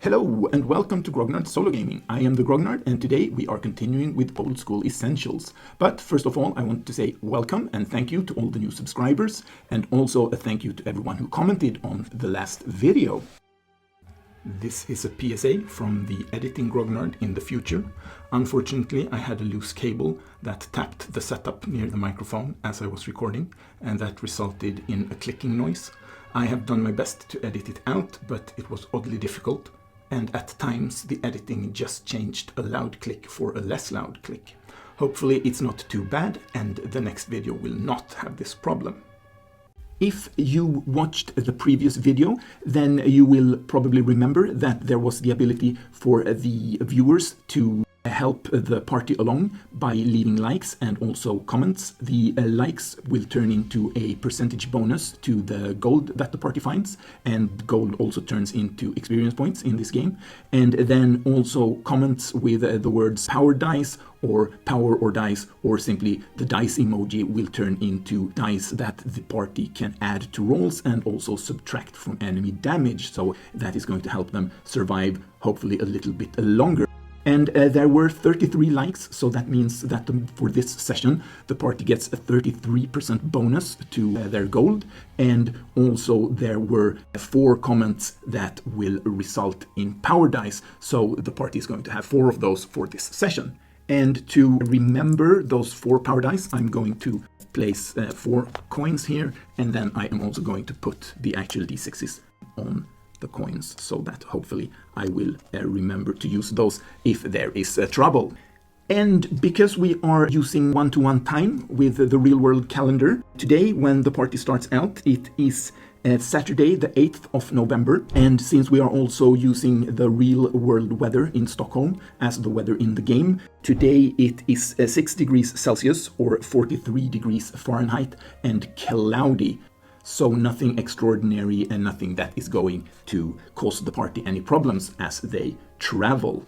Hello and welcome to Grognard Solo Gaming. I am the Grognard and today we are continuing with Old School Essentials. But first of all, I want to say welcome and thank you to all the new subscribers, and also a thank you to everyone who commented on the last video. This is a PSA from the editing Grognard in the future. Unfortunately, I had a loose cable that tapped the setup near the microphone as I was recording, and that resulted in a clicking noise. I have done my best to edit it out, but it was oddly difficult, and at times the editing just changed a loud click for a less loud click. Hopefully it's not too bad, and the next video will not have this problem. If you watched the previous video, then you will probably remember that there was the ability for the viewers to help the party along by leaving likes and also comments. The likes will turn into a percentage bonus to the gold that the party finds, and gold also turns into experience points in this game. And then also comments with the words power dice or power or dice, or simply the dice emoji, will turn into dice that the party can add to rolls and also subtract from enemy damage. So that is going to help them survive hopefully a little bit longer. And there were 33 likes, so that means that for this session the party gets a 33% bonus to their gold, and also there were 4 comments that will result in power dice, so the party is going to have 4 of those for this session. And to remember those 4 power dice, I'm going to place 4 coins here, and then I am also going to put the actual d6s on the coins, so that hopefully I will remember to use those if there is trouble. And because we are using one-to-one time with the real-world calendar, today when the party starts out, it is Saturday the 8th of November, and since we are also using the real-world weather in Stockholm as the weather in the game, today it is 6 degrees Celsius or 43 degrees Fahrenheit and cloudy. So nothing extraordinary and nothing that is going to cause the party any problems as they travel.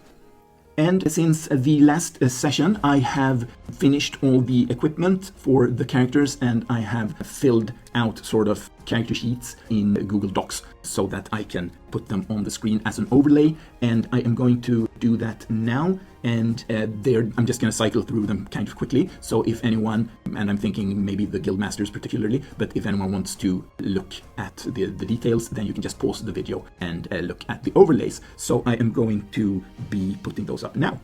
And since the last session, I have finished all the equipment for the characters, and I have filled out sort of character sheets in Google Docs so that I can put them on the screen as an overlay, and I am going to do that now. And I'm just going to cycle through them kind of quickly. So if anyone, and I'm thinking maybe the Guildmasters particularly, but if anyone wants to look at the details, then you can just pause the video and look at the overlays. So I am going to be putting those up now.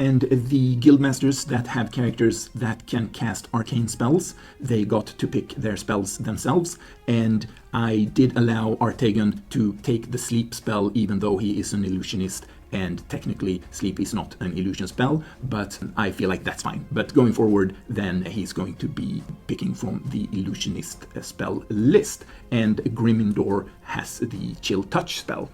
And the Guildmasters that have characters that can cast arcane spells, they got to pick their spells themselves, and I did allow Artagan to take the sleep spell even though he is an illusionist, and technically sleep is not an illusion spell, but I feel like that's fine. But going forward, then he's going to be picking from the illusionist spell list, and Grimindor has the chill touch spell.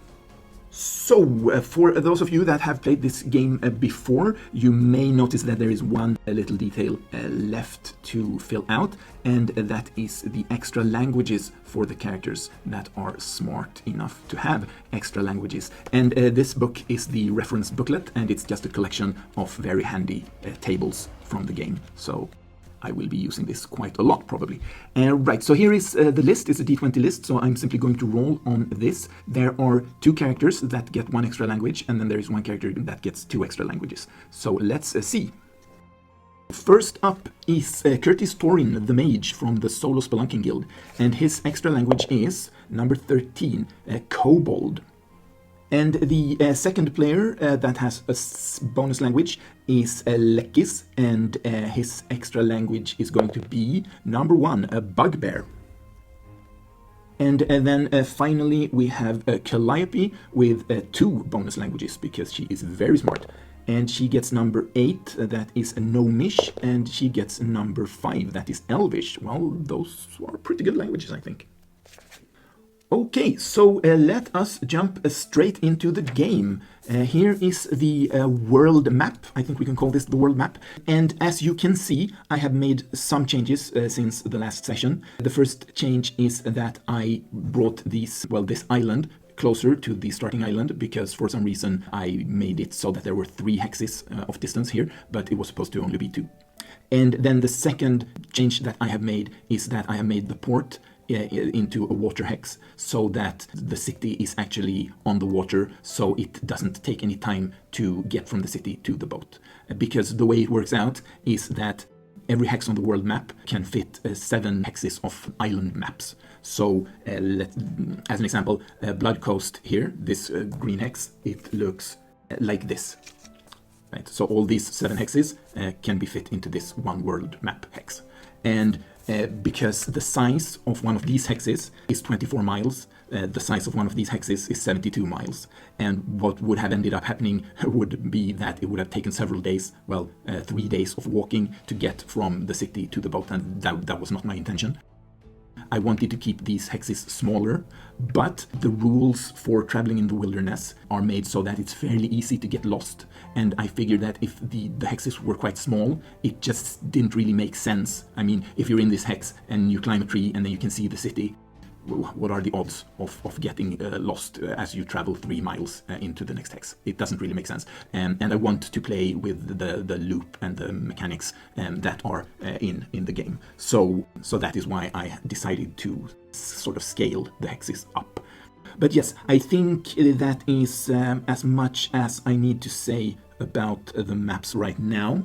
So, for those of you that have played this game before, you may notice that there is one little detail left to fill out, and that is the extra languages for the characters that are smart enough to have extra languages. And this book is the reference booklet, and it's just a collection of very handy tables from the game. So I will be using this quite a lot, probably. Right, so here is the list. It's a D20 list, so I'm simply going to roll on this. There are 2 characters that get 1 extra language, and then there is 1 character that gets 2 extra languages. So let's see. First up is Curtis Torin, the mage from the Solo Spelunking Guild, and his extra language is number 13, Kobold. And the second player that has a bonus language is Lekis, and his extra language is going to be number 1, a bugbear. And then finally we have Calliope with 2 bonus languages because she is very smart. And she gets number 8, that is Gnomish, and she gets number 5, that is Elvish. Well, those are pretty good languages, I think. Okay, so let us jump straight into the game. Here is the world map. I think we can call this the world map. And as you can see, I have made some changes since the last session. The first change is that I brought this island closer to the starting island because for some reason I made it so that there were 3 hexes of distance here, but it was supposed to only be 2. And then the second change that I have made is that I have made the port into a water hex so that the city is actually on the water, so it doesn't take any time to get from the city to the boat. Because the way it works out is that every hex on the world map can fit 7 hexes of island maps. So as an example, Blood Coast here, this green hex, it looks like this. Right? So all these 7 hexes can be fit into this one world map hex. And because the size of one of these hexes is 24 miles, the size of one of these hexes is 72 miles. And what would have ended up happening would be that it would have taken several days, 3 days of walking to get from the city to the boat, and that was not my intention. I wanted to keep these hexes smaller, but the rules for traveling in the wilderness are made so that it's fairly easy to get lost. And I figured that if the hexes were quite small, it just didn't really make sense. I mean, if you're in this hex and you climb a tree and then you can see the city, what are the odds of getting lost as you travel 3 miles into the next hex? It doesn't really make sense. And I want to play with the loop and the mechanics that are in the game. So that is why I decided to sort of scale the hexes up. But yes, I think that is as much as I need to say about the maps right now.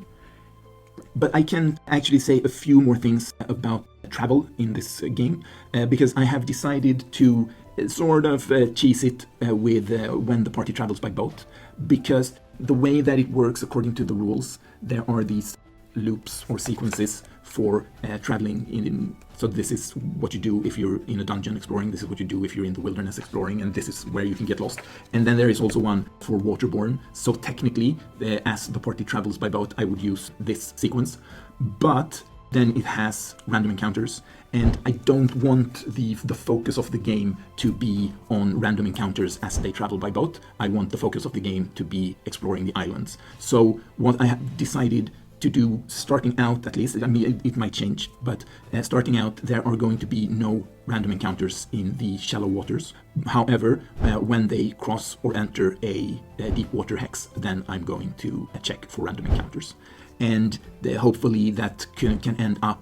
But I can actually say a few more things about travel in this game, because I have decided to sort of cheese it with when the party travels by boat, because the way that it works according to the rules, there are these loops or sequences for traveling in. So this is what you do if you're in a dungeon exploring, this is what you do if you're in the wilderness exploring, and this is where you can get lost. And then there is also one for waterborne. So technically, as the party travels by boat, I would use this sequence, but then it has random encounters, and I don't want the focus of the game to be on random encounters as they travel by boat. I want the focus of the game to be exploring the islands. So what I have decided to do, starting out at least, I mean it might change, but starting out there are going to be no random encounters in the shallow waters. However, when they cross or enter a deep water hex, then I'm going to check for random encounters. And hopefully that can end up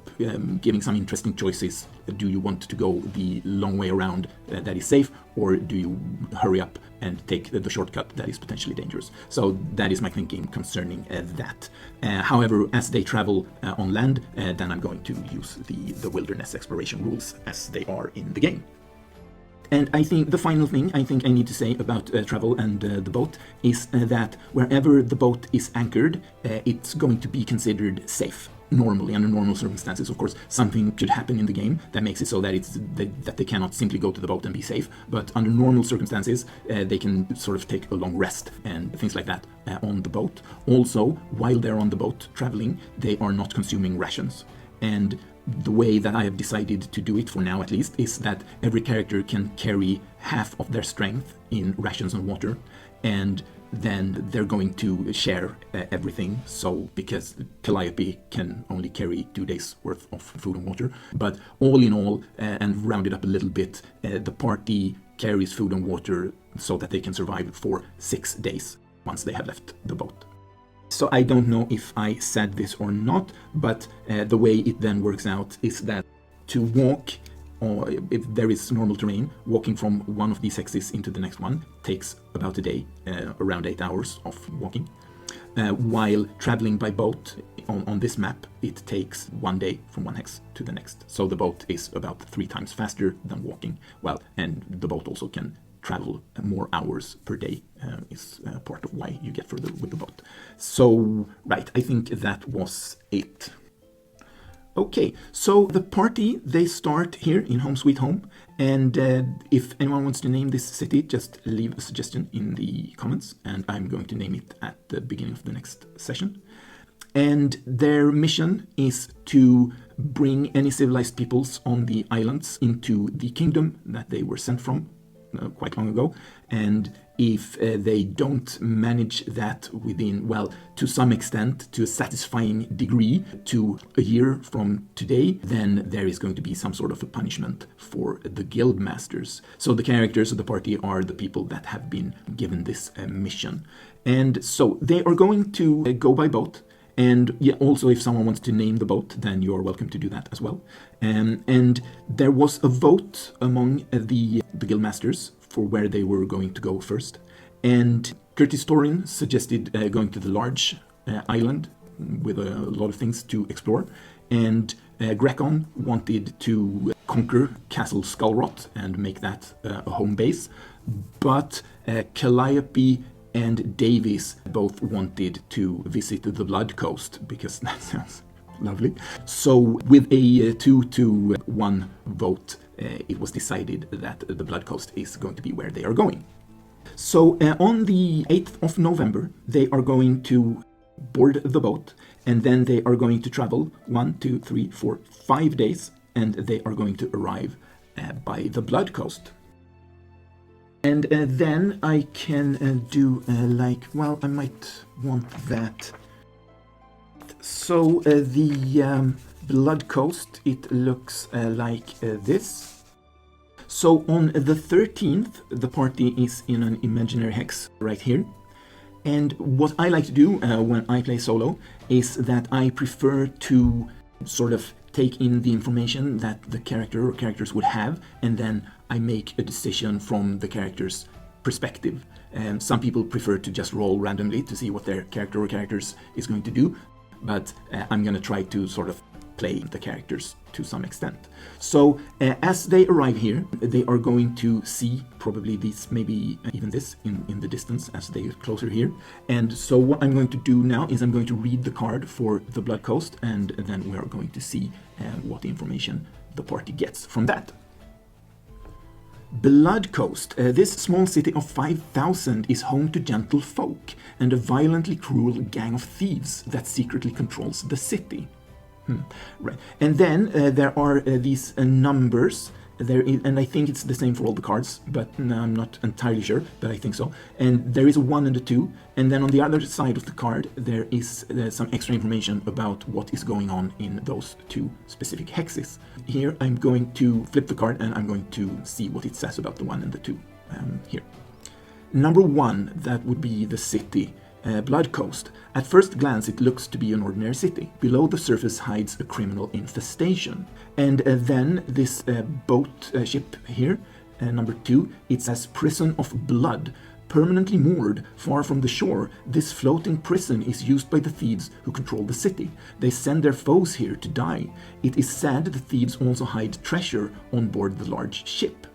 giving some interesting choices. Do you want to go the long way around that is safe, or do you hurry up and take the shortcut that is potentially dangerous? So that is my thinking concerning that. However, as they travel on land, then I'm going to use the wilderness exploration rules as they are in the game. And I think the final thing I need to say about travel and the boat is that wherever the boat is anchored, it's going to be considered safe. Normally, under normal circumstances, of course, something could happen in the game that makes it so that that they cannot simply go to the boat and be safe. But under normal circumstances, they can sort of take a long rest and things like that on the boat. Also, while they're on the boat traveling, they are not consuming rations. And the way that I have decided to do it, for now at least, is that every character can carry half of their strength in rations and water, and then they're going to share everything. So because Calliope can only carry 2 days worth of food and water, but all in all, and rounded up a little bit, the party carries food and water so that they can survive for 6 days once they have left the boat. So I don't know if I said this or not, but the way it then works out is that to walk, or if there is normal terrain, walking from one of these hexes into the next one takes about a day, around 8 hours of walking. While traveling by boat on this map, it takes 1 day from one hex to the next. So the boat is about 3 times faster than walking. Well, and the boat also can travel more hours per day, is part of why you get further with the boat. So, right, I think that was it. Okay, so the party, they start here in Home Sweet Home, and if anyone wants to name this city, just leave a suggestion in the comments, and I'm going to name it at the beginning of the next session. And their mission is to bring any civilized peoples on the islands into the kingdom that they were sent from. quite long ago. And if they don't manage that within, well, to some extent, to a satisfying degree, to a year from today, then there is going to be some sort of a punishment for the Guildmasters. So the characters of the party are the people that have been given this mission. And so they are going to go by boat. And yeah, also if someone wants to name the boat, then you're welcome to do that as well. And there was a vote among the Guildmasters for where they were going to go first. And Curtis Torin suggested going to the large island with a lot of things to explore. And Grekon wanted to conquer Castle Skullrot and make that a home base. But Calliope and Davies both wanted to visit the Blood Coast, because that sounds lovely. So with a 2-1 vote, it was decided that the Blood Coast is going to be where they are going. So on the 8th of November, they are going to board the boat, and then they are going to travel 1, 2, 3, 4, 5 days, and they are going to arrive by the Blood Coast. And then I can do well, I might want that. So the Blood Coast, it looks like this. So on the 13th, the party is in an imaginary hex right here. And what I like to do when I play solo is that I prefer to sort of take in the information that the character or characters would have, and then I make a decision from the character's perspective. And some people prefer to just roll randomly to see what their character or characters is going to do, but I'm going to try to sort of play the characters to some extent. So as they arrive here, they are going to see probably this, maybe even this in the distance as they get closer here. And so what I'm going to do now is I'm going to read the card for the Blood Coast, and then we are going to see what information the party gets from that. Blood Coast. This small city of 5,000 is home to gentle folk and a violently cruel gang of thieves that secretly controls the city. Right. And then there are these numbers there, and I think it's the same for all the cards, but no, I'm not entirely sure, but I think so. And there is a 1 and a 2, and then on the other side of the card there is some extra information about what is going on in those 2 specific hexes. Here I'm going to flip the card and I'm going to see what it says about the 1 and the 2 here. Number 1, that would be the city. Blood Coast. At first glance it looks to be an ordinary city. Below the surface hides a criminal infestation. And then this boat ship here, number 2, it says Prison of Blood. Permanently moored far from the shore, this floating prison is used by the thieves who control the city. They send their foes here to die. It is said the thieves also hide treasure on board the large ship.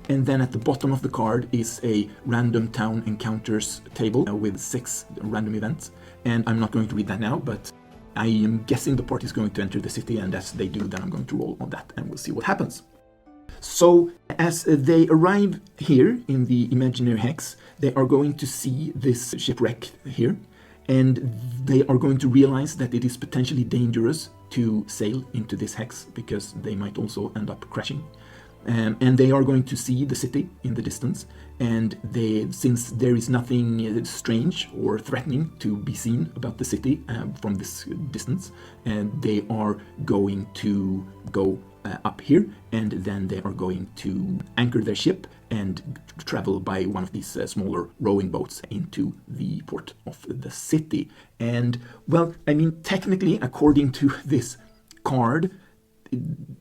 And then at the bottom of the card is a random town encounters table with 6 random events. And I'm not going to read that now, but I am guessing the party is going to enter the city, and as they do, then I'm going to roll on that and we'll see what happens. So as they arrive here in the imaginary hex, they are going to see this shipwreck here, and they are going to realize that it is potentially dangerous to sail into this hex because they might also end up crashing. And they are going to see the city in the distance, and since there is nothing strange or threatening to be seen about the city from this distance, they are going to go up here, and then they are going to anchor their ship and travel by one of these smaller rowing boats into the port of the city. And well, I mean, technically, according to this card,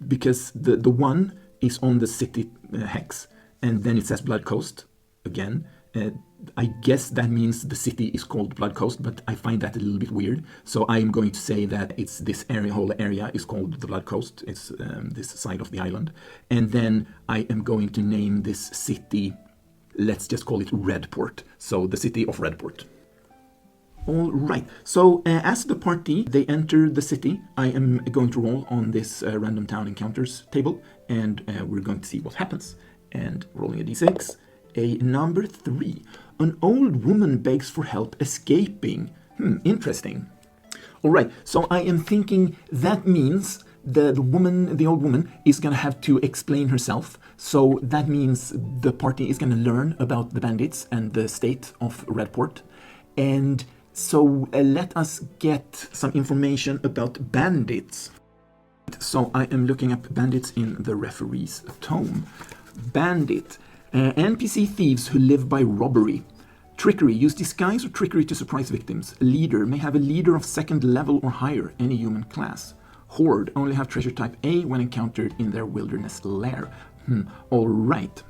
because the 1 is on the city hex, and then it says Blood Coast again. I guess that means the city is called Blood Coast, but I find that a little bit weird. So I'm going to say that it's this area, whole area is called the Blood Coast. It's this side of the island. And then I am going to name this city, let's just call it Redport. So the city of Redport. All right, so as the party, they enter the city, I am going to roll on this random town encounters table, and we're going to see what happens. And rolling a d6, a number 3. An old woman begs for help escaping. Interesting. All right, so I am thinking that means the old woman, is going to have to explain herself. So that means the party is going to learn about the bandits and the state of Redport. And so let us get some information about bandits. So I am looking up bandits in the referee's tome. Bandit. NPC thieves who live by robbery. Trickery. Use disguise or trickery to surprise victims. Leader. May have a leader of 2nd level or higher, any human class. Horde. Only have treasure type A when encountered in their wilderness lair. All right.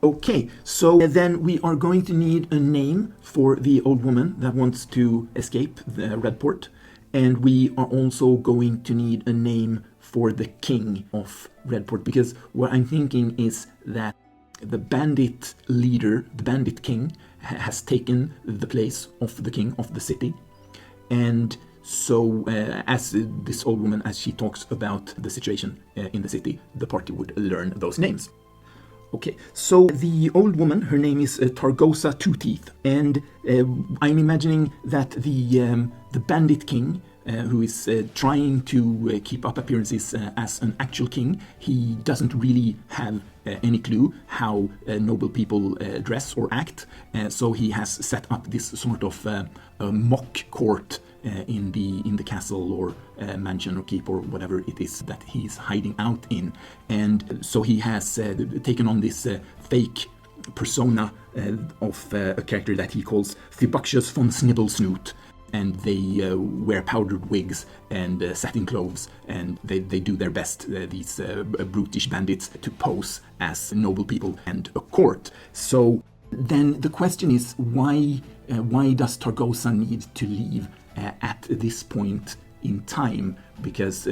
Okay, so then we are going to need a name for the old woman that wants to escape the Redport. And we are also going to need a name for the king of Redport, because what I'm thinking is that the bandit leader, the bandit king, has taken the place of the king of the city. And so as this old woman, as she talks about the situation in the city, the party would learn those names. Okay, so the old woman, her name is Targosa Two-Teeth, and I'm imagining that the bandit king, who is trying to keep up appearances as an actual king, he doesn't really have any clue how noble people dress or act, so he has set up this sort of mock court in the castle or mansion or keep or whatever it is that he's hiding out in. And so he has taken on this fake persona of a character that he calls Thibuxius von Snibblesnoot. And they wear powdered wigs and satin clothes, and they do their best, these brutish bandits, to pose as noble people and a court. So then the question is, why does Targosa need to leave at this point in time? Because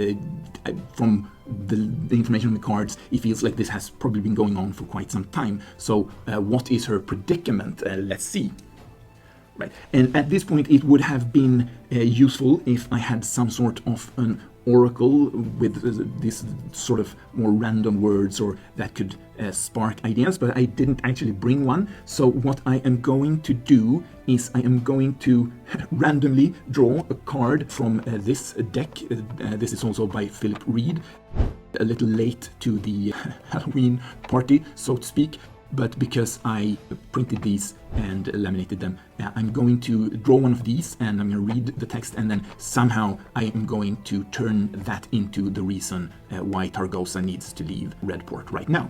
from the information on the cards, it feels like this has probably been going on for quite some time. So what is her predicament? Let's see. Right. And at this point, it would have been useful if I had some sort of an oracle with this sort of more random words or that could spark ideas, but I didn't actually bring one. So what I am going to do is I am going to randomly draw a card from this deck. This is also by Philip Reed. A little late to the Halloween party, so to speak. But because I printed these and laminated them, I'm going to draw one of these and I'm going to read the text, and then somehow I am going to turn that into the reason why Targosa needs to leave Redport right now.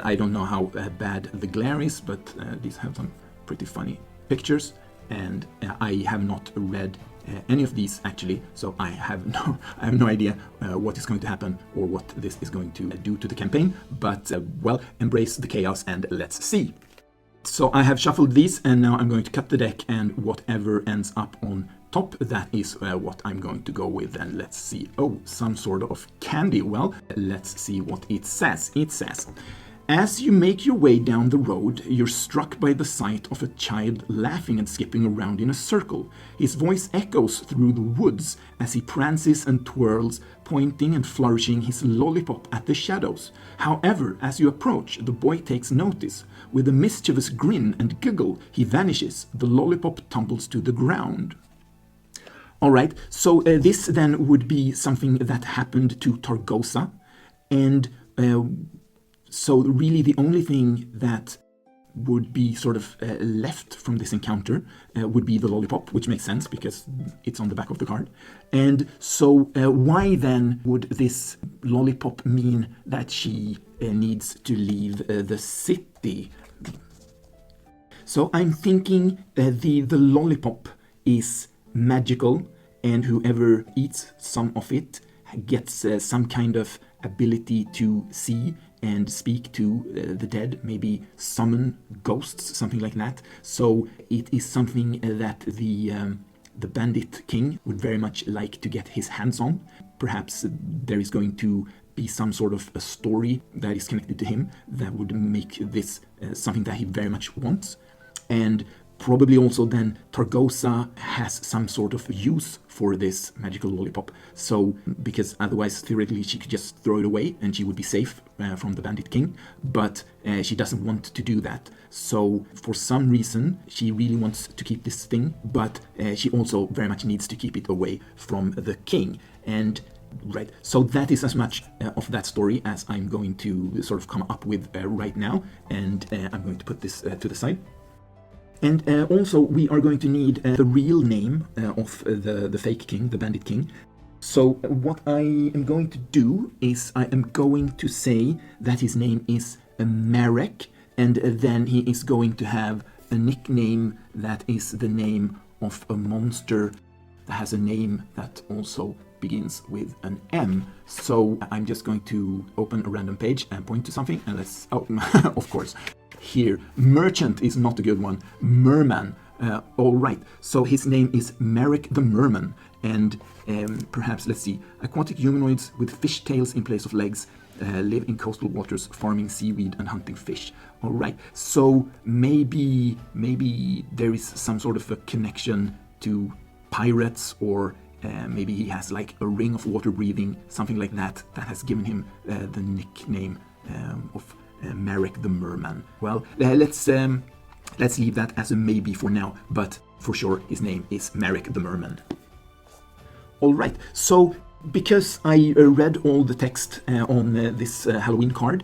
I don't know how bad the glare is, but these have some pretty funny pictures, and I have not read any of these actually, so I have no idea what is going to happen or what this is going to do to the campaign, but well, embrace the chaos and let's see. So I have shuffled these, and now I'm going to cut the deck, and whatever ends up on top, that is what I'm going to go with. And let's see. Oh, some sort of candy. Well, let's see what it says. It says, as you make your way down the road, you're struck by the sight of a child laughing and skipping around in a circle. His voice echoes through the woods as he prances and twirls, pointing and flourishing his lollipop at the shadows. However, as you approach, the boy takes notice. With a mischievous grin and giggle, he vanishes. The lollipop tumbles to the ground. All right, so this then would be something that happened to Targosa, and so really the only thing that would be sort of left from this encounter would be the lollipop, which makes sense because it's on the back of the card. And so why then would this lollipop mean that she needs to leave the city? So I'm thinking the lollipop is magical, and whoever eats some of it gets some kind of ability to see and speak to the dead, maybe summon ghosts, something like that. So it is something that the bandit king would very much like to get his hands on. Perhaps there is going to be some sort of a story that is connected to him that would make this something that he very much wants. And probably also then Targosa has some sort of use for this magical lollipop. So, because otherwise theoretically she could just throw it away and she would be safe from the bandit king, but she doesn't want to do that. So for some reason she really wants to keep this thing, but she also very much needs to keep it away from the king. And Right, so that is as much of that story as I'm going to sort of come up with right now, and I'm going to put this to the side. And also we are going to need the real name of the fake king, the bandit king. So what I am going to do is I am going to say that his name is Marek, and then he is going to have a nickname that is the name of a monster that has a name that also begins with an M. So I'm just going to open a random page and point to something, and let's, oh, of course, here. Merchant is not a good one. Merman. All right, so his name is Marek the Merman, and perhaps, let's see, aquatic humanoids with fish tails in place of legs live in coastal waters, farming seaweed and hunting fish. All right, so maybe there is some sort of a connection to pirates, or maybe he has like a ring of water breathing, something like that, that has given him the nickname of Marek the Merman. Well, let's leave that as a maybe for now, but for sure his name is Marek the Merman. All right, so because I read all the text on this Halloween card,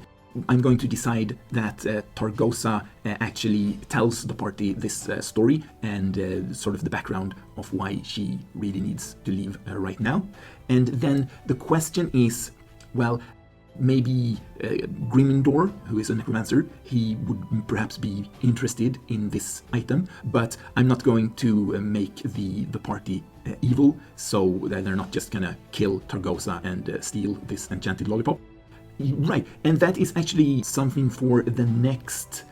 I'm going to decide that Targosa actually tells the party this story and sort of the background of why she really needs to leave right now. And then the question is, well, maybe Grimindor, who is a necromancer, he would perhaps be interested in this item, but I'm not going to make the party evil, so that they're not just gonna kill Targosa and steal this enchanted lollipop. Right, and that is actually something for the next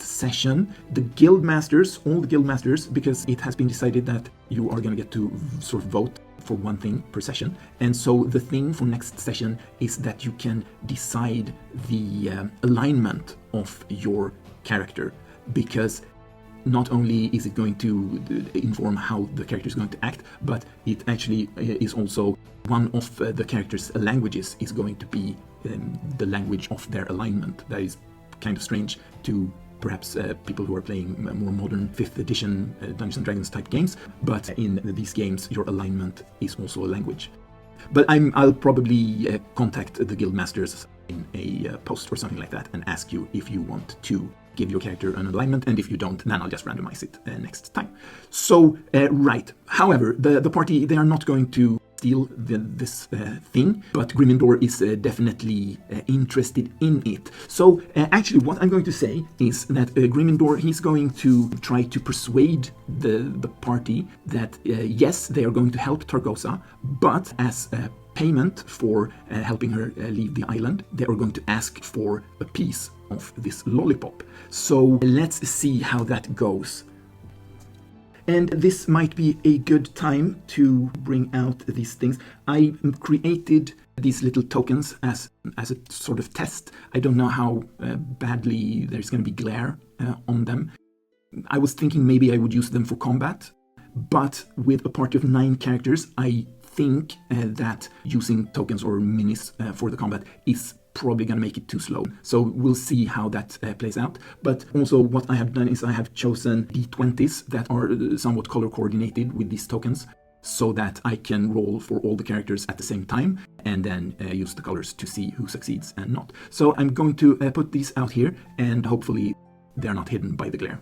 session. The Guildmasters, all the Guildmasters, because it has been decided that you are going to get to sort of vote for one thing per session. And so the thing for next session is that you can decide the alignment of your character, because not only is it going to inform how the character is going to act, but it actually is also one of the character's languages is going to be the language of their alignment. That is kind of strange to perhaps people who are playing more modern 5th edition Dungeons & Dragons type games, but in these games your alignment is also a language. But I'll probably contact the Guildmasters in a post or something like that and ask you if you want to give your character an alignment, and if you don't, then I'll just randomize it next time. So, right. However, the party, they are not going to steal this thing, but Grimindor is definitely interested in it. So, actually, what I'm going to say is that Grimindor, he's going to try to persuade the party that, yes, they are going to help Targosa, but as payment for helping her leave the island, they are going to ask for a piece of this lollipop. So let's see how that goes. And this might be a good time to bring out these things. I created these little tokens as a sort of test. I don't know how badly there's going to be glare on them. I was thinking maybe I would use them for combat, but with a party of 9 characters, I think that using tokens or minis for the combat is probably going to make it too slow. So we'll see how that plays out. But also what I have done is I have chosen D20s that are somewhat color coordinated with these tokens, so that I can roll for all the characters at the same time and then use the colors to see who succeeds and not. So I'm going to put these out here, and hopefully they're not hidden by the glare.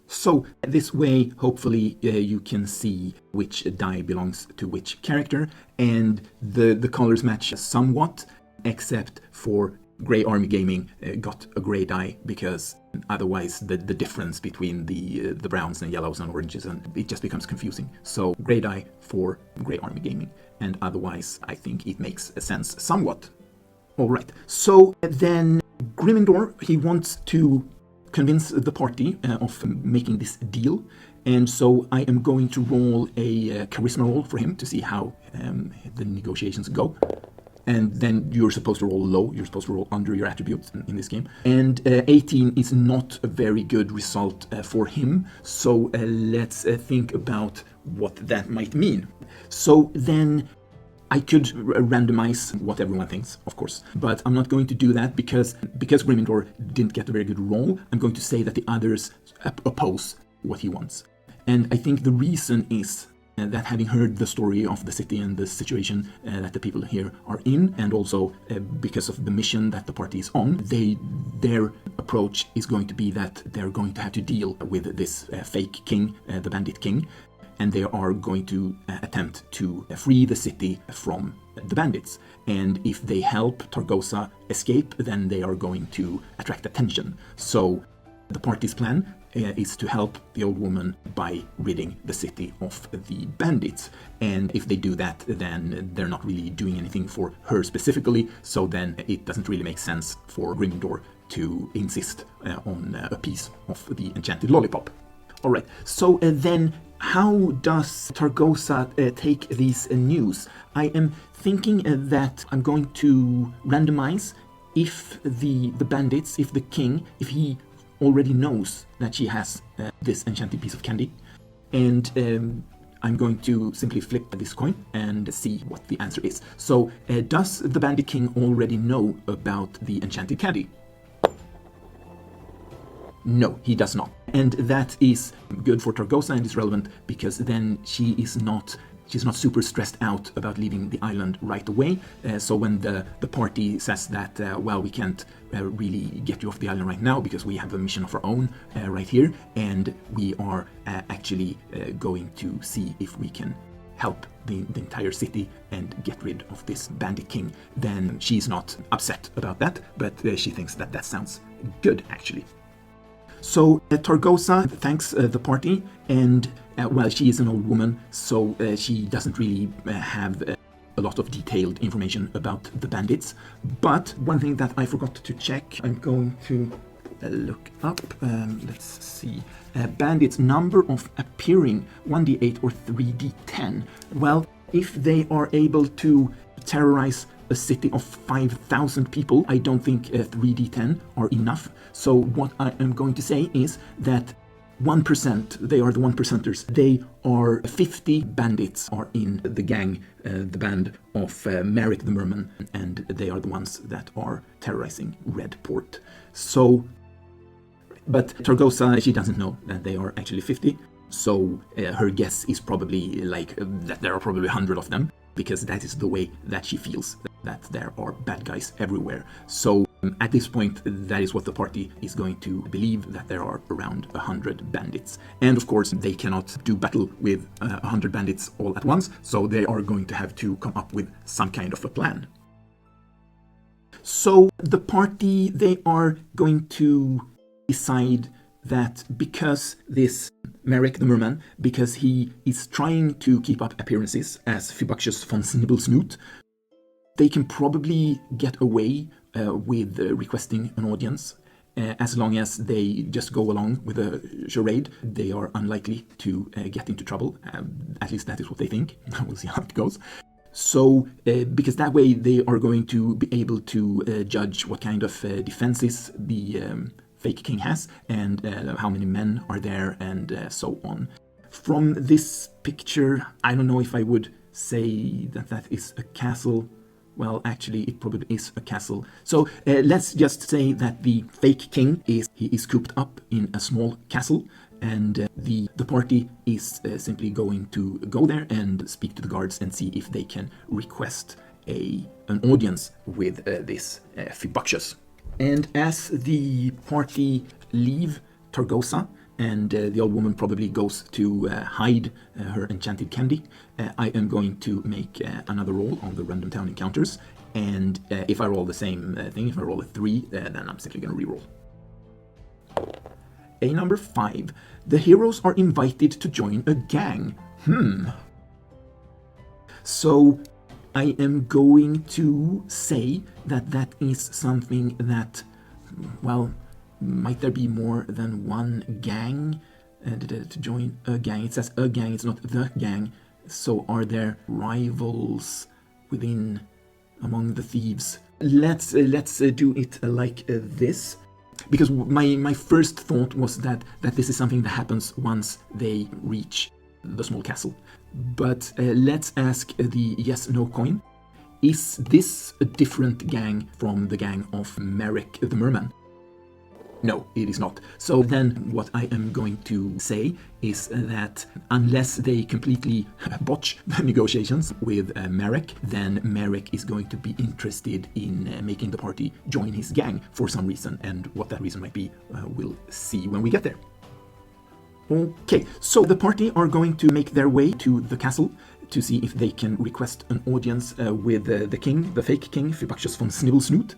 So this way, hopefully, you can see which die belongs to which character, and the colors match somewhat, except for Grey Army Gaming got a grey die, because otherwise the difference between the browns and yellows and oranges, and it just becomes confusing. So grey die for Grey Army Gaming, and otherwise I think it makes sense somewhat. All right, so then Grimindor, he wants to convince the party of making this deal, and so I am going to roll a charisma roll for him to see how the negotiations go. And then you're supposed to roll low, you're supposed to roll under your attributes in this game. And 18 is not a very good result for him, so let's think about what that might mean. So then I could randomize what everyone thinks, of course, but I'm not going to do that because Grimindor didn't get a very good roll. I'm going to say that the others oppose what he wants. And I think the reason is that having heard the story of the city and the situation that the people here are in, and also because of the mission that the party is on, their approach is going to be that they're going to have to deal with this fake king, the bandit king, and they are going to attempt to free the city from the bandits. And if they help Targosa escape, then they are going to attract attention. So the party's plan is to help the old woman by ridding the city of the bandits. And if they do that, then they're not really doing anything for her specifically, so then it doesn't really make sense for Gryffindor to insist on a piece of the enchanted lollipop. All right, so then how does Targosa take these news? I am thinking that I'm going to randomize if the bandits, if the king, if he already knows that she has this enchanted piece of candy, and I'm going to simply flip this coin and see what the answer is. So does the bandit king already know about the enchanted candy? No, he does not. And that is good for Targosa and is relevant because then she's not super stressed out about leaving the island right away. So when the party says that, well, we can't really get you off the island right now because we have a mission of our own right here, and we are actually going to see if we can help the entire city and get rid of this bandit king, then she's not upset about that, but she thinks that that sounds good, actually. So Targosa thanks the party, and well, she is an old woman, so she doesn't really have a lot of detailed information about the bandits. But one thing that I forgot to check, I'm going to look up, let's see, bandits number of appearing, 1d8 or 3d10. Well, if they are able to terrorize a city of 5,000 people, I don't think 3d10 are enough. So what I am going to say is that 1%, they are the 1%ers. They are 50 bandits are in the gang, the band of Merrick the Merman, and they are the ones that are terrorizing Redport. So, but Targosa, she doesn't know that they are actually 50. So her guess is probably like that there are probably 100 of them, because that is the way that she feels, that there are bad guys everywhere. So at this point, that is what the party is going to believe, that there are around 100 bandits. And of course, they cannot do battle with 100 bandits all at once, so they are going to have to come up with some kind of a plan. So the party, they are going to decide that because this Merrick the Merman, because he is trying to keep up appearances as Fibuxius von Snibblesnoot, they can probably get away with requesting an audience. As long as they just go along with a charade, they are unlikely to get into trouble. At least that is what they think. We'll see how it goes. So, because that way they are going to be able to judge what kind of defenses the fake king has, and how many men are there, and so on. From this picture, I don't know if I would say that that is a castle. Well, actually, it probably is a castle. So let's just say that the fake king is cooped up in a small castle, and the party is simply going to go there and speak to the guards and see if they can request an audience with this Fibuxius. And as the party leave Targosa, and the old woman probably goes to hide her enchanted candy, I am going to make another roll on the random town encounters, and if I roll the same thing, if I roll a 3, then I'm simply going to reroll. A number 5. The heroes are invited to join a gang. So I am going to say that that is something that, well, might there be more than one gang to join a gang? It says a gang, it's not the gang. So are there rivals among the thieves? Let's do it like this. Because my first thought was that this is something that happens once they reach the small castle. But let's ask the yes/no coin. Is this a different gang from the gang of Merrick the Merman? No, it is not. So then what I am going to say is that unless they completely botch the negotiations with Marek, then Marek is going to be interested in making the party join his gang for some reason, and what that reason might be, we'll see when we get there. Okay, so the party are going to make their way to the castle to see if they can request an audience with the king, the fake king, Fibaxius von Snivelsnoot.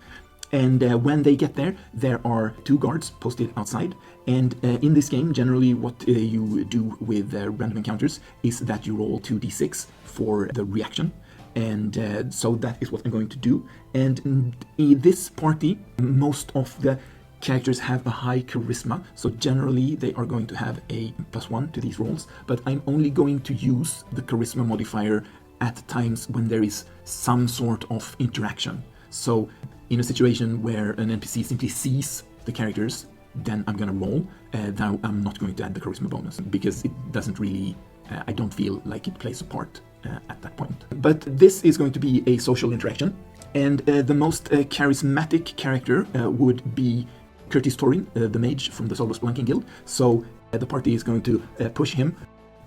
And when they get there, there are 2 guards posted outside. And in this game, generally what you do with random encounters is that you roll 2d6 for the reaction. And so that is what I'm going to do. And in this party, most of the characters have a high charisma, so generally they are going to have a +1 to these rolls, but I'm only going to use the charisma modifier at times when there is some sort of interaction. So in a situation where an NPC simply sees the characters, then I'm gonna roll. Now I'm not going to add the charisma bonus because it doesn't really, I don't feel like it plays a part at that point. But this is going to be a social interaction, and the most charismatic character would be Curtis Torin, the mage from the Solorpg Guild. So the party is going to push him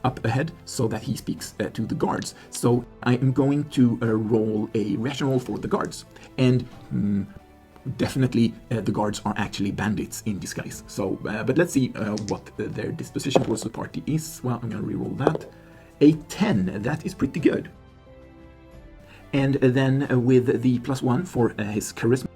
up ahead so that he speaks to the guards. So I am going to roll a reaction roll for the guards. And definitely the guards are actually bandits in disguise. So, but let's see what their disposition towards the party is. Well, I'm going to reroll that. A 10, that is pretty good. And then with the +1 for his charisma,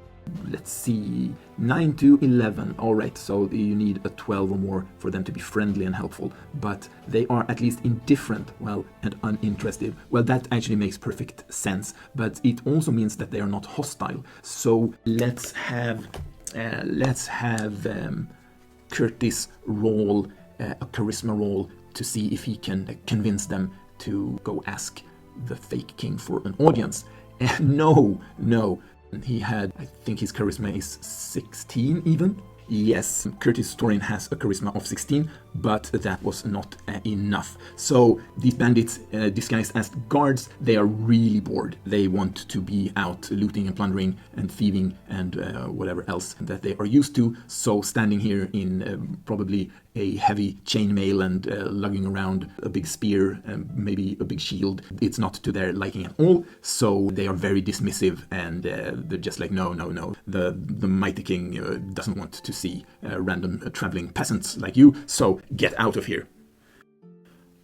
let's see, 9 to 11. All right, so you need a 12 or more for them to be friendly and helpful, but they are at least indifferent, well, and uninterested. Well, that actually makes perfect sense, but it also means that they are not hostile. So let's have Curtis roll a charisma roll to see if he can convince them to go ask the fake king for an audience. No. He had, I think his charisma is 16 even. Yes, Curtis Torin has a charisma of 16, but that was not enough. So these bandits disguised as guards, they are really bored. They want to be out looting and plundering and thieving and whatever else that they are used to. So standing here in probably a heavy chainmail and lugging around a big spear and maybe a big shield, it's not to their liking at all. So they are very dismissive, and they're just like, no. The mighty king doesn't want to see random traveling peasants like you, so get out of here.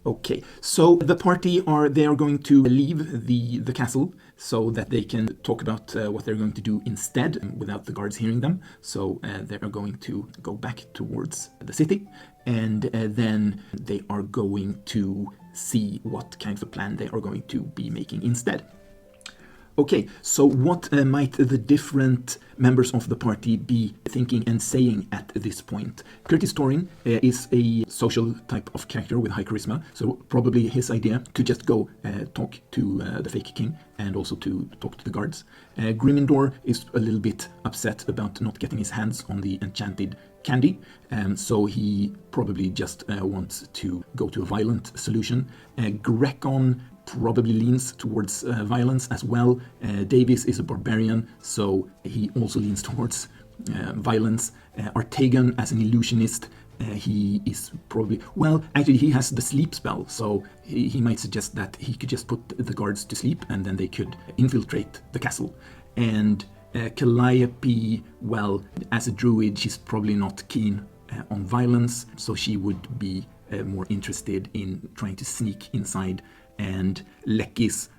Okay, so the party are going to leave the castle so that they can talk about what they're going to do instead without the guards hearing them. So they are going to go back towards the city, and then they are going to see what kind of a plan they are going to be making instead. Okay, so what might the different members of the party be thinking and saying at this point? Curtis Torin is a social type of character with high charisma, so probably his idea to just go talk to the fake king and also to talk to the guards. Grimindor is a little bit upset about not getting his hands on the enchanted candy, so he probably just wants to go to a violent solution. Grekon probably leans towards violence as well. Davis is a barbarian, so he also leans towards violence. Artagan as an illusionist, he is probably, well, actually he has the sleep spell, so he might suggest that he could just put the guards to sleep and then they could infiltrate the castle. And Calliope, well, as a druid, she's probably not keen on violence, so she would be more interested in trying to sneak inside. And Lekis,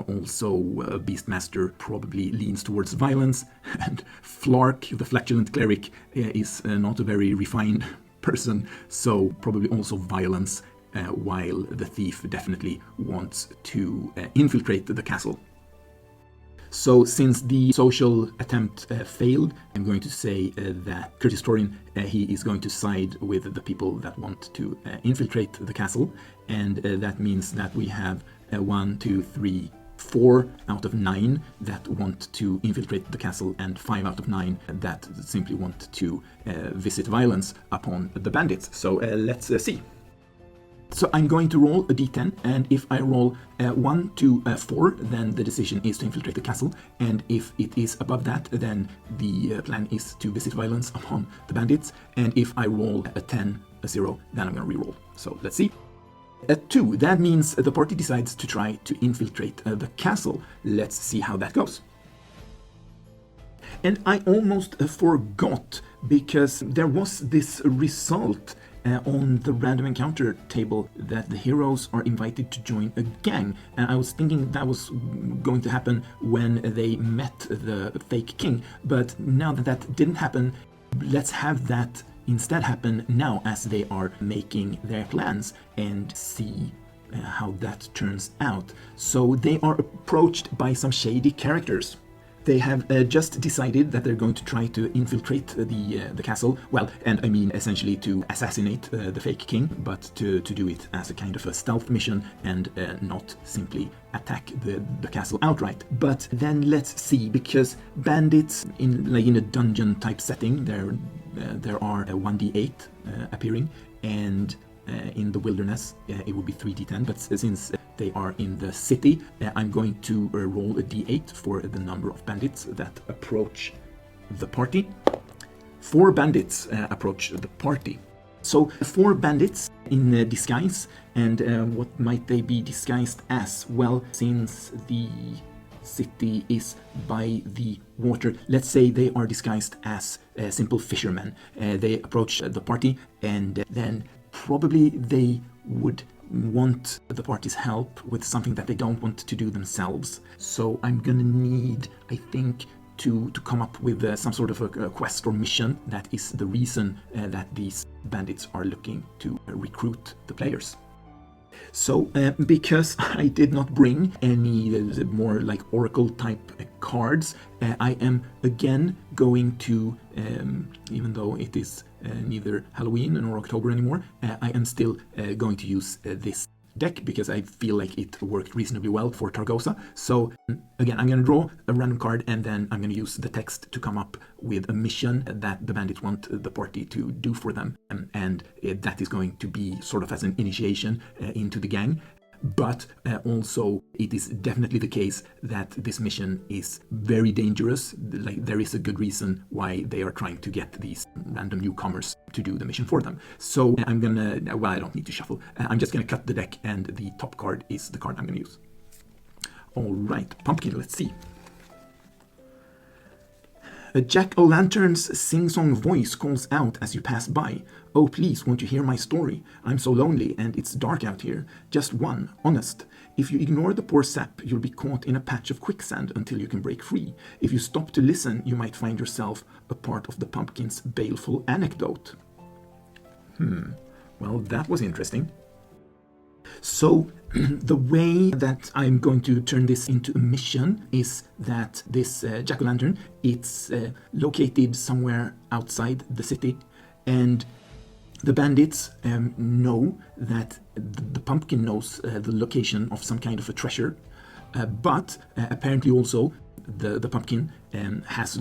also a Beastmaster, probably leans towards violence. And Flark, the flatulent cleric, is not a very refined person, so probably also violence, while the thief definitely wants to infiltrate the castle. So since the social attempt failed, I'm going to say that Curtis Torin, he is going to side with the people that want to infiltrate the castle, and that means that we have 1, 2, 3, 4 out of 9 that want to infiltrate the castle, and 5 out of 9 that simply want to visit violence upon the bandits. So let's see. So I'm going to roll a d10, and if I roll 1 to 4, then the decision is to infiltrate the castle, and if it is above that, then the plan is to visit violence upon the bandits, and if I roll a 10, a 0, then I'm going to reroll. So let's see. A 2, that means the party decides to try to infiltrate the castle. Let's see how that goes. And I almost forgot, because there was this result on the random encounter table that the heroes are invited to join a gang. And I was thinking that was going to happen when they met the fake king. But now that that didn't happen, let's have that instead happen now as they are making their plans, and see how that turns out. So they are approached by some shady characters. They have just decided that they're going to try to infiltrate the castle. Well, and I mean essentially to assassinate the fake king, but to do it as a kind of a stealth mission and not simply attack the castle outright. But then let's see, because bandits in a dungeon type setting, there are a 1d8 appearing, and in the wilderness it would be 3d10, but since they are in the city, I'm going to roll a d8 for the number of bandits that approach the party. 4 bandits approach the party. So 4 bandits in disguise, and what might they be disguised as? Well, since the city is by the water, let's say they are disguised as simple fishermen. They approach the party, and then probably they would want the party's help with something that they don't want to do themselves. So I'm gonna need, I think, to come up with some sort of a quest or mission that is the reason that these bandits are looking to recruit the players. So because I did not bring any more like oracle type cards, I am again going to, even though it is neither Halloween nor October anymore, I am still going to use this deck because I feel like it worked reasonably well for Targosa. So again, I'm going to draw a random card, and then I'm going to use the text to come up with a mission that the bandits want the party to do for them, and that is going to be sort of as an initiation into the gang. But also it is definitely the case that this mission is very dangerous. Like, there is a good reason why they are trying to get these random newcomers to do the mission for them. So I'm gonna, well, I don't need to shuffle. I'm just gonna cut the deck, and the top card is the card I'm gonna use. All right, pumpkin, let's see. A jack-o'-lantern's sing-song voice calls out as you pass by. Oh, please, won't you hear my story? I'm so lonely and it's dark out here. Just one, honest. If you ignore the poor sap, you'll be caught in a patch of quicksand until you can break free. If you stop to listen, you might find yourself a part of the pumpkin's baleful anecdote. Well, that was interesting. So the way that I'm going to turn this into a mission is that this jack-o'-lantern, it's located somewhere outside the city, and the bandits know that the pumpkin knows the location of some kind of a treasure, but apparently also the pumpkin has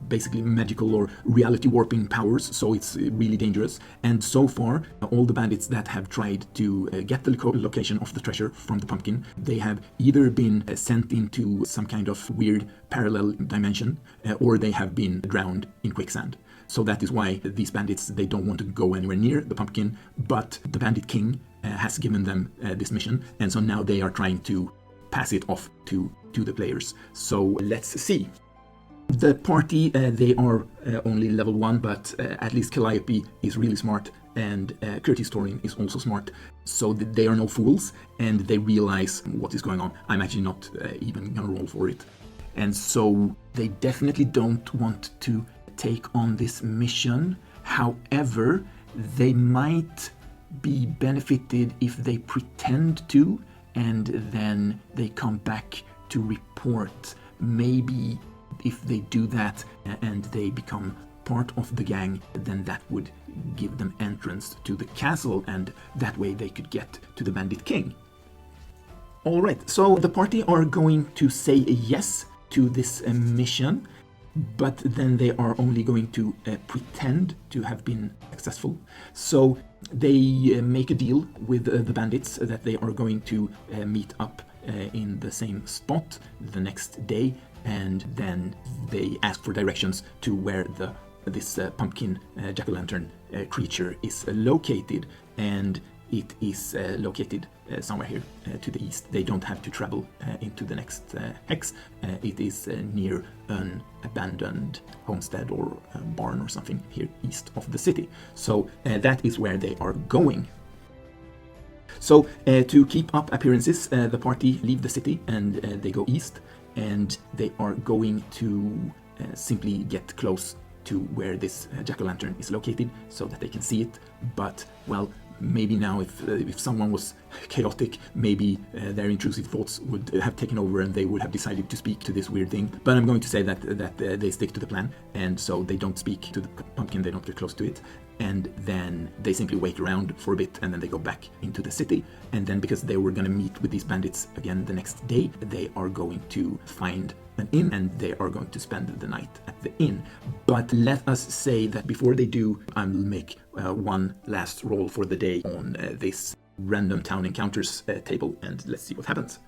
basically magical or reality warping powers, so it's really dangerous. And so far, all the bandits that have tried to get the location of the treasure from the pumpkin, they have either been sent into some kind of weird parallel dimension, or they have been drowned in quicksand. So that is why these bandits, they don't want to go anywhere near the pumpkin, but the bandit king has given them this mission, and so now they are trying to pass it off to the players. So let's see. The party, they are only level 1, but at least Calliope is really smart, and Curtis Torin is also smart, so they are no fools, and they realize what is going on. I'm actually not even gonna roll for it. And so they definitely don't want to take on this mission. However, they might be benefited if they pretend to, and then they come back to report. Maybe if they do that and they become part of the gang, then that would give them entrance to the castle, and that way they could get to the Bandit King. All right, so the party are going to say yes to this mission, but then they are only going to pretend to have been successful. So they make a deal with the bandits that they are going to meet up in the same spot the next day, and then they ask for directions to where this pumpkin jack-o'-lantern creature is located, and it is located somewhere here to the east. They don't have to travel into the next hex. It is near an abandoned homestead or barn or something here east of the city. So that is where they are going. So to keep up appearances, the party leave the city and they go east, and they are going to simply get close to where this jack-o'-lantern is located so that they can see it. But, well, maybe now if someone was chaotic, maybe their intrusive thoughts would have taken over and they would have decided to speak to this weird thing. But I'm going to say that they stick to the plan, and so they don't speak to the pumpkin, they don't get close to it, and then they simply wait around for a bit, and then they go back into the city. And then, because they were going to meet with these bandits again the next day, they are going to find an inn, and they are going to spend the night at the inn. But let us say that before they do, I'll make one last roll for the day on this random town encounters table, and let's see what happens.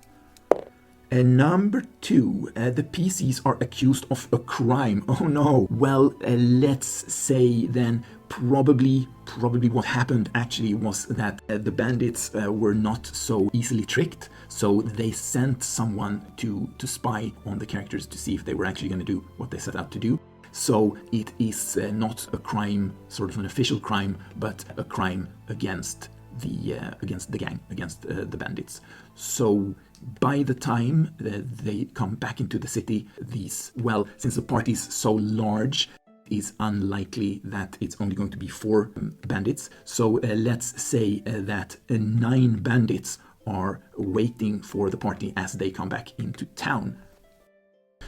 Number 2, the PCs are accused of a crime. Oh no. Well, let's say then probably what happened actually was that the bandits were not so easily tricked, so they sent someone to spy on the characters to see if they were actually going to do what they set out to do. So it is not a crime, sort of an official crime, but a crime against the gang, against the bandits. So by the time they come back into the city, since the party is so large, it is unlikely that it's only going to be 4 bandits. So let's say that 9 bandits are waiting for the party as they come back into town.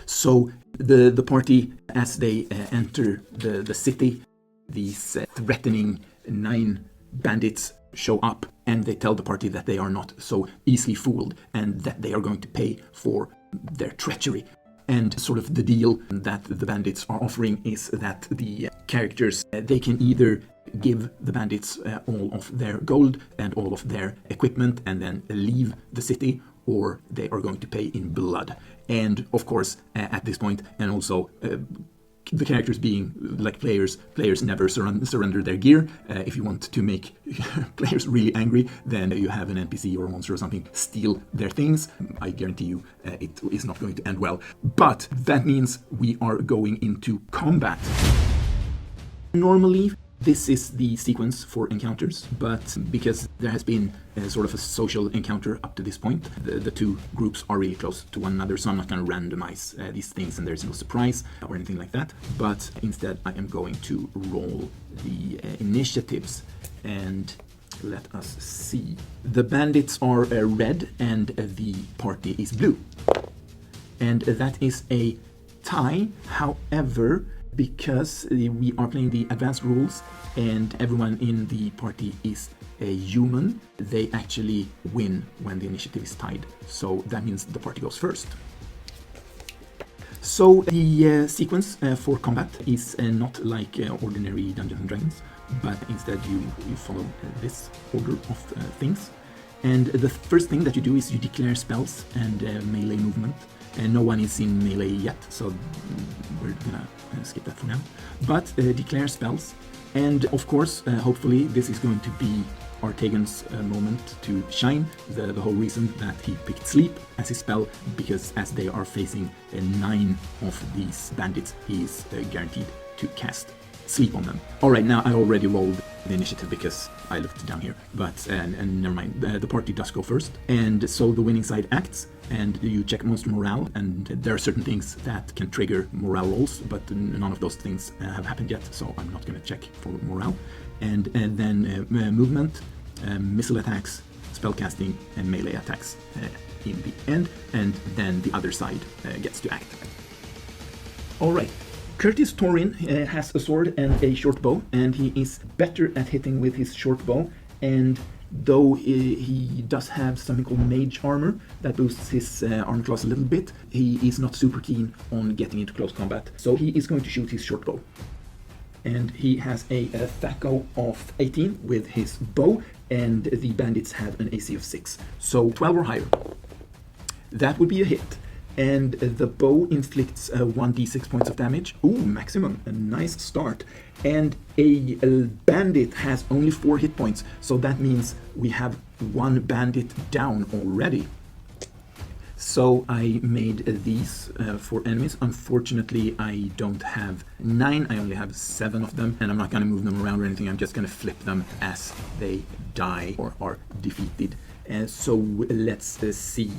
So the party, as they enter the city, these threatening 9 bandits show up, and they tell the party that they are not so easily fooled and that they are going to pay for their treachery. And sort of the deal that the bandits are offering is that the characters, they can either give the bandits all of their gold and all of their equipment and then leave the city, or they are going to pay in blood. And of course, at this point, and also the characters being like players never surrender their gear. If you want to make players really angry, then you have an NPC or a monster or something steal their things. I guarantee you it is not going to end well. But that means we are going into combat. Normally, this is the sequence for encounters, but because there has been sort of a social encounter up to this point, the 2 groups are really close to one another, so I'm not going to randomize these things and there's no surprise or anything like that, but instead I am going to roll the initiatives, and let us see. The bandits are red and the party is blue, and that is a tie. However, because we are playing the advanced rules and everyone in the party is a human, they actually win when the initiative is tied. So that means the party goes first. So the sequence for combat is not like ordinary Dungeons & Dragons, but instead you follow this order of things. And the first thing that you do is you declare spells and melee movement. And no one is in melee yet, so we're gonna skip that for now. But declare spells, and of course, hopefully this is going to be Artagan's moment to shine, the whole reason that he picked sleep as his spell, because as they are facing 9 of these bandits, he is guaranteed to cast sleep on them. Alright, now I already rolled the initiative because I looked down here, but and never mind, the party does go first, and so the winning side acts, and you check monster morale, and there are certain things that can trigger morale rolls, but none of those things have happened yet, so I'm not going to check for morale. And then movement, missile attacks, spellcasting, and melee attacks in the end, and then the other side gets to act. Alright. Curtis Torin has a sword and a short bow, and he is better at hitting with his short bow, and though he does have something called mage armor that boosts his armor class a little bit. He is not super keen on getting into close combat, so he is going to shoot his short bow. And he has a THAC0 of 18 with his bow, and the bandits have an AC of 6, so 12 or higher. That would be a hit. And the bow inflicts 1d6 points of damage. Ooh, maximum. A nice start. And a bandit has only 4 hit points, so that means we have 1 bandit down already. So I made these for enemies. Unfortunately, I don't have 9. I only have 7 of them, and I'm not going to move them around or anything. I'm just going to flip them as they die or are defeated. So let's see.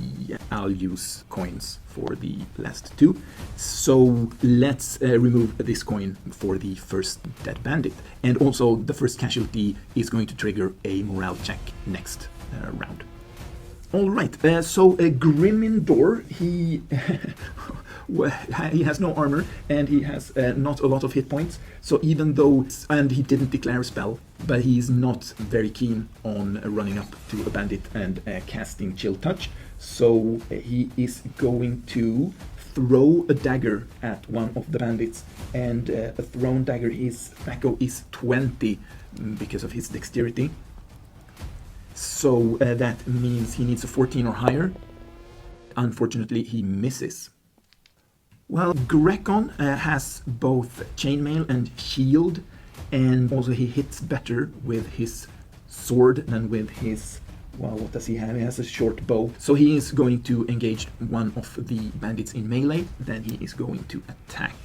I'll use coins for the last 2. So let's remove this coin for the first dead bandit. And also the first casualty is going to trigger a morale check next round. All right, so Grimindor, he he has no armor and he has not a lot of hit points. So even though, and he didn't declare a spell, but he's not very keen on running up to a bandit and casting Chill Touch. So he is going to throw a dagger at one of the bandits, and a thrown dagger, his THAC0 is 20 because of his dexterity. So that means he needs a 14 or higher. Unfortunately, he misses. Well, Grekon has both chainmail and shield, and also he hits better with his sword than with his, well, what does he have? He has a short bow. So he is going to engage one of the bandits in melee, then he is going to attack.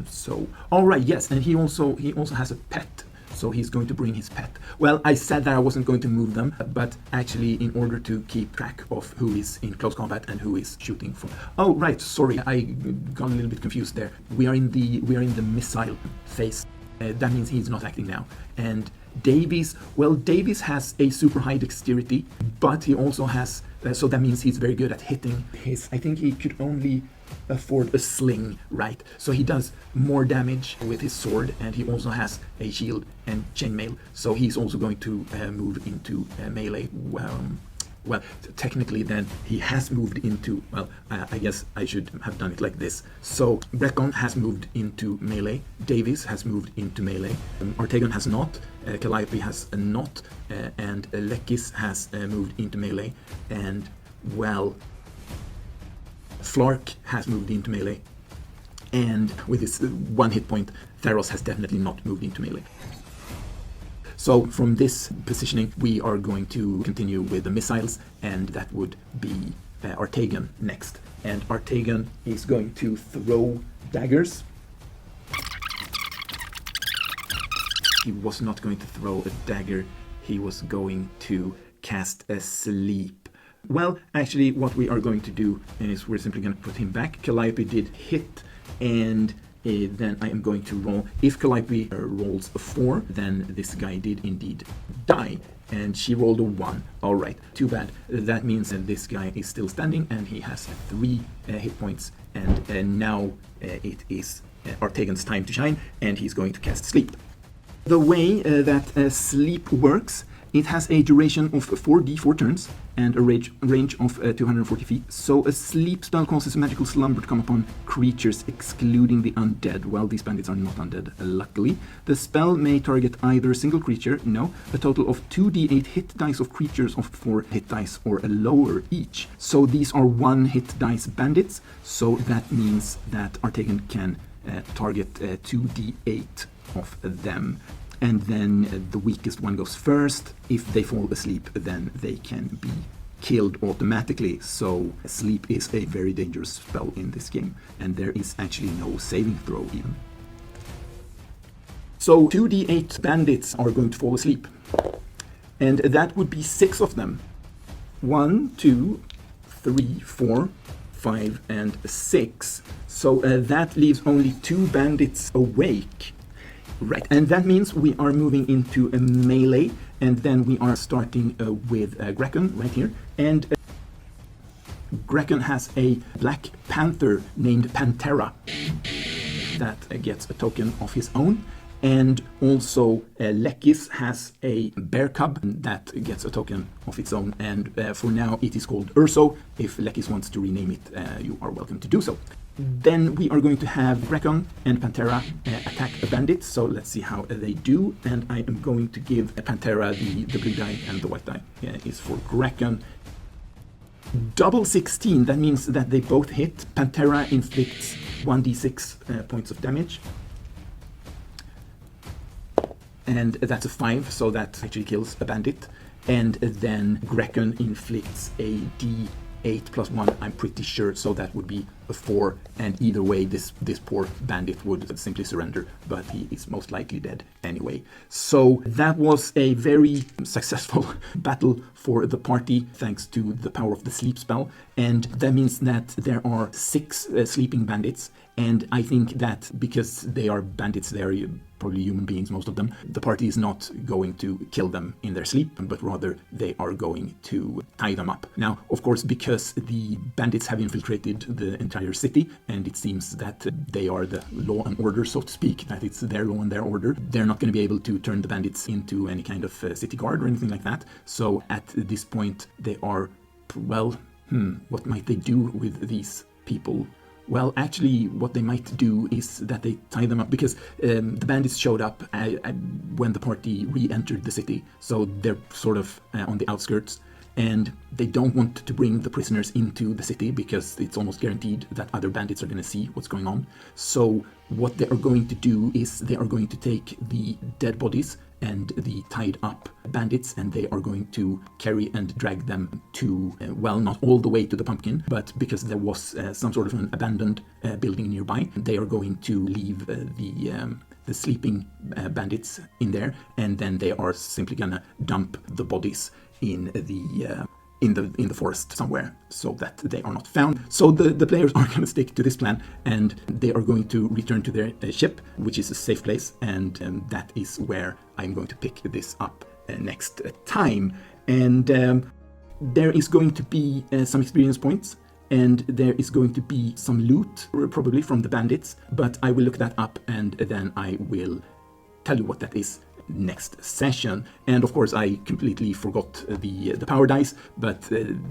So, all right, yes, and he also has a pet. So he's going to bring his pet. Well, I said that I wasn't going to move them, but actually in order to keep track of who is in close combat and who is shooting from... Oh, right, sorry, I got a little bit confused there. We are in the missile phase. That means he's not acting now. And Davies, well, Davies has a super high dexterity, but he also has... so that means he's very good at hitting his... I think he could only afford a sling, right? So he does more damage with his sword, and he also has a shield and chainmail, so he's also going to move into melee. Well, technically then he has moved into, well, I guess I should have done it like this. So Brekon has moved into melee, Davies has moved into melee, Artegon has not, Calliope has not, and Lekis has moved into melee, and, well, Flark has moved into melee, and with his 1 hit point, Theros has definitely not moved into melee. So from this positioning, we are going to continue with the missiles, and that would be Artegon next. And Artegon is going to throw daggers. He was not going to throw a dagger, he was going to cast a sleep. Well, actually, what we are going to do is we're simply going to put him back. Calliope did hit, and then I am going to roll. If Calliope rolls a 4, then this guy did indeed die, and she rolled a 1. All right, too bad. That means that this guy is still standing, and he has 3 hit points, and now it is Artegon's time to shine, and he's going to cast Sleep. The way that Sleep works, it has a duration of 4d4 turns and a range of 240 feet. So a sleep spell causes a magical slumber to come upon creatures excluding the undead. Well, these bandits are not undead, luckily. The spell may target either a single creature, a total of 2d8 hit dice of creatures of 4 hit dice or a lower each. So these are 1 hit dice bandits, so that means that Artegon can target 2d8 of them. And then the weakest one goes first. If they fall asleep, then they can be killed automatically. So sleep is a very dangerous spell in this game, and there is actually no saving throw even. So 2d8 bandits are going to fall asleep, and that would be 6 of them. 1, 2, 3, 4, 5, and 6. So that leaves only 2 bandits awake. Right, and that means we are moving into a melee, and then we are starting with Grekon right here. And Grekon has a black panther named Pantera that gets a token of his own. And also Lekis has a bear cub that gets a token of its own, and for now it is called Urso. If Lekis wants to rename it, you are welcome to do so. Then we are going to have Grekon and Pantera attack a bandit, so let's see how they do. And I am going to give Pantera the blue die, and the white die is for Grekon. Double 16, that means that they both hit. Pantera inflicts 1d6 points of damage. And that's a 5, so that actually kills a bandit. And then Grekon inflicts a d8 plus 1, I'm pretty sure, so that would be a 4. And either way, this poor bandit would simply surrender, but he is most likely dead anyway. So that was a very successful battle for the party, thanks to the power of the sleep spell. And that means that there are 6 sleeping bandits. And I think that because they are bandits, they are probably human beings, most of them, the party is not going to kill them in their sleep, but rather they are going to tie them up. Now, of course, because the bandits have infiltrated the entire city, and it seems that they are the law and order, so to speak, that it's their law and their order, they're not going to be able to turn the bandits into any kind of city guard or anything like that. So at this point, they are, well, what might they do with these people? Well, actually, what they might do is that they tie them up, because the bandits showed up when the party re-entered the city, so they're sort of on the outskirts, and they don't want to bring the prisoners into the city because it's almost guaranteed that other bandits are going to see what's going on. So what they are going to do is they are going to take the dead bodies and the tied up bandits, and they are going to carry and drag them to, well, not all the way to the pumpkin, but because there was some sort of an abandoned building nearby, they are going to leave the sleeping bandits in there, and then they are simply gonna dump the bodies in the forest somewhere, so that they are not found. So the players are going to stick to this plan, and they are going to return to their ship, which is a safe place, and that is where I'm going to pick this up next time. And there is going to be some experience points, and there is going to be some loot, probably from the bandits, but I will look that up, and then I will tell you what that is next session. And of course, I completely forgot the power dice, but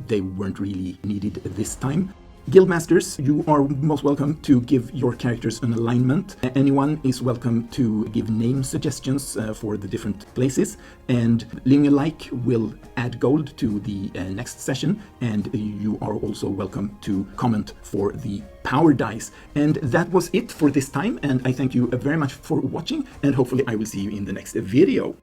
they weren't really needed this time. Guildmasters, you are most welcome to give your characters an alignment. Anyone is welcome to give name suggestions for the different places, and leaving a like will add gold to the next session, and you are also welcome to comment for the power dice. And that was it for this time, and I thank you very much for watching, and hopefully I will see you in the next video.